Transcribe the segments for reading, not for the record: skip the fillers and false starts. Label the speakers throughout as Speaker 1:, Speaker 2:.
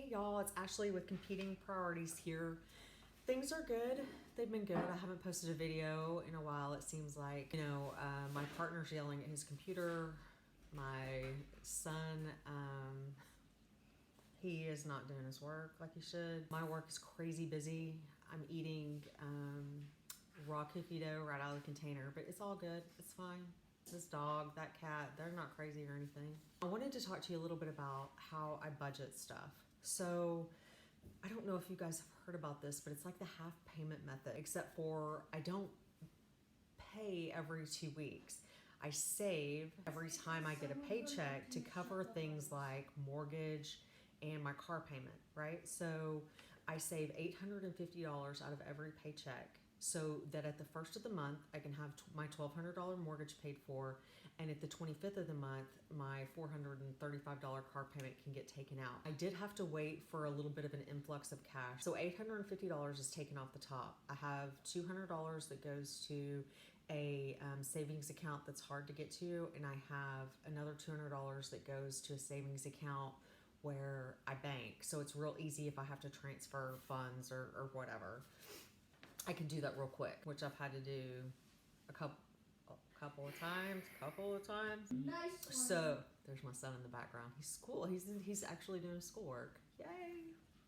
Speaker 1: Hey y'all, it's Ashley with Competing Priorities here. Things are good. They've been good. I haven't posted a video in a while. It seems like, my partner's yelling at his computer. My son, he is not doing his work like he should. My work is crazy busy. I'm eating raw cookie dough right out of the container, but it's all good. It's fine. This dog, that cat, they're not crazy or anything. I wanted to talk to you a little bit about how I budget stuff. So I don't know if you guys have heard about this, but it's like the half payment method, except for I don't pay every 2 weeks. I save every time I get a paycheck to cover things like mortgage and my car payment, right? So I save $850 out of every paycheck so that at the first of the month, I can have my $1,200 mortgage paid for, and at the 25th of the month, my $435 car payment can get taken out. I did have to wait for a little bit of an influx of cash. So $850 is taken off the top. I have $200 that goes to a savings account that's hard to get to, and I have another $200 that goes to a savings account where I bank. So it's real easy if I have to transfer funds or whatever. I can do that real quick, which I've had to do a couple of times.
Speaker 2: Nice one.
Speaker 1: So there's my son in the background. He's actually doing schoolwork.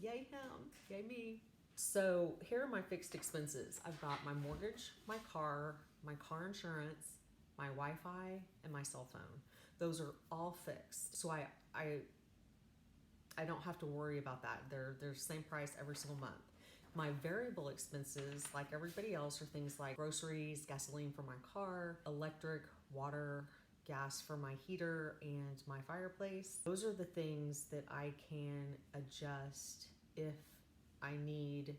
Speaker 1: Yay him, yay me. So here are my fixed expenses. I've got my mortgage, my car insurance, my Wi-Fi, and my cell phone. Those are all fixed. So I don't have to worry about that. They're the same price every single month. My variable expenses, like everybody else, are things like groceries, gasoline for my car, electric, water, gas for my heater and my fireplace. Those are the things that I can adjust if I need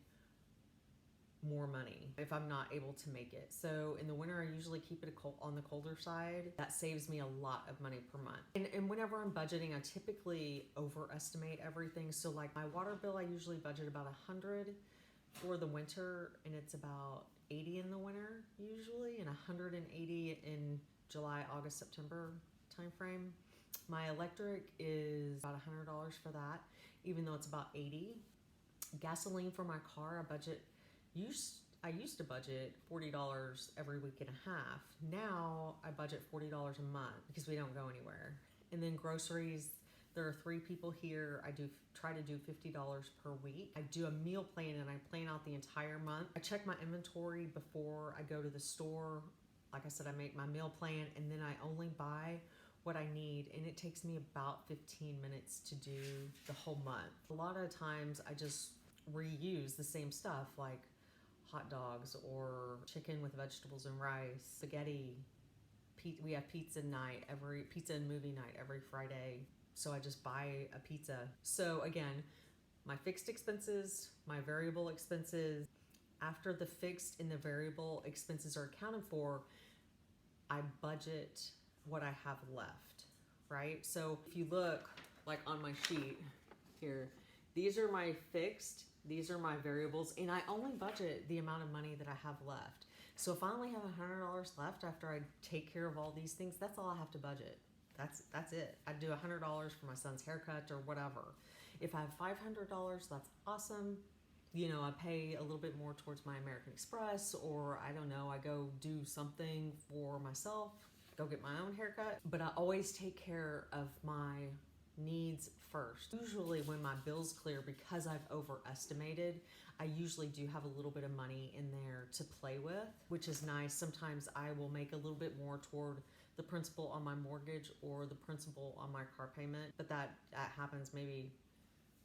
Speaker 1: more money, if I'm not able to make it. So in the winter, I usually keep it on the colder side. That saves me a lot of money per month. And whenever I'm budgeting, I typically overestimate everything. So like my water bill, I usually budget about 100 for the winter, and it's about 80 in the winter usually, and 180 in July, August, September timeframe. My electric is about $100 for that, even though it's about 80. Gasoline for my car, I used to budget $40 every week and a half. Now I budget $40 a month because we don't go anywhere. And then groceries, there are 3 people here. I try to do $50 per week. I do a meal plan and I plan out the entire month. I check my inventory before I go to the store. Like I said, I make my meal plan and then I only buy what I need, and it takes me about 15 minutes to do the whole month. A lot of times I just reuse the same stuff, like hot dogs or chicken with vegetables and rice, spaghetti. We have pizza and movie night every Friday. So I just buy a pizza. So again, my fixed expenses, my variable expenses, after the fixed and the variable expenses are accounted for, I budget what I have left, right? So if you look like on my sheet here, these are my fixed, these are my variables, and I only budget the amount of money that I have left. So if I only have $100 left after I take care of all these things, that's all I have to budget. That's it. I do $100 for my son's haircut or whatever. If I have $500, that's awesome. I pay a little bit more towards my American Express, or I don't know, I go do something for myself, go get my own haircut. But I always take care of my needs first. Usually when my bills clear, because I've overestimated, I usually do have a little bit of money in there to play with, which is nice. Sometimes I will make a little bit more toward the principal on my mortgage or the principal on my car payment, but that happens maybe,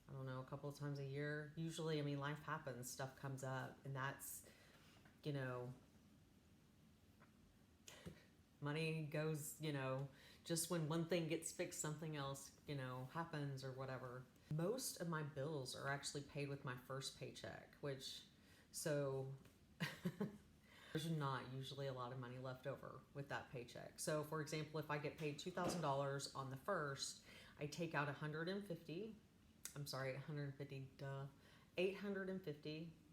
Speaker 1: I don't know, a couple of times a year. Usually, life happens, stuff comes up, and that's, money goes, just when one thing gets fixed, something else, happens or whatever. Most of my bills are actually paid with my first paycheck, so there's not usually a lot of money left over with that paycheck. So for example, if I get paid $2,000 on the first, I take out 850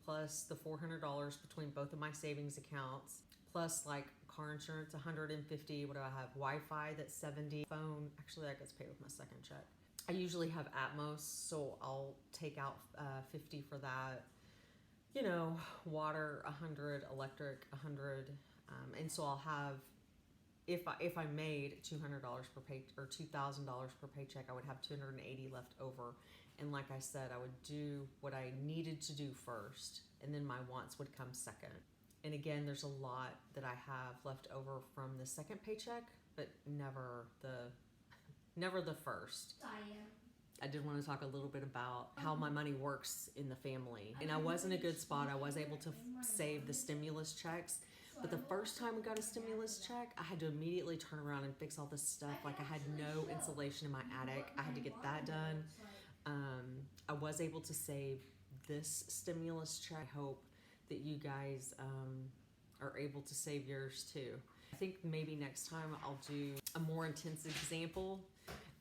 Speaker 1: plus the $400 between both of my savings accounts, plus like car insurance, 150. What do I have? Wi-Fi, that's 70. Phone, actually that gets paid with my second check. I usually have Atmos, so I'll take take out 50 for that. You know, water 100, electric 100, and so I'll have, if I made $200 per pay or $2,000 per paycheck, I would have 280 left over. And like I said, I would do what I needed to do first, and then my wants would come second. And again, there's a lot that I have left over from the second paycheck, but never the first. I did want to talk a little bit about how my money works in the family. And I was in a good spot. I was able to save the stimulus checks. But the first time we got a stimulus check, I had to immediately turn around and fix all this stuff. Like I had no insulation in my attic. I had to get that done. I was able to save this stimulus check. I hope that you guys are able to save yours too. I think maybe next time I'll do a more intense example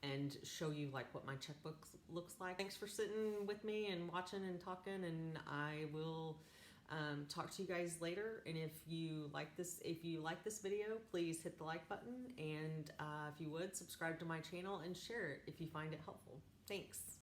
Speaker 1: and show you like what my checkbook looks like. Thanks for sitting with me and watching and talking, and I will talk to you guys later. And if you like this video, please hit the like button, and if you would, subscribe to my channel and share it if you find it helpful. Thanks.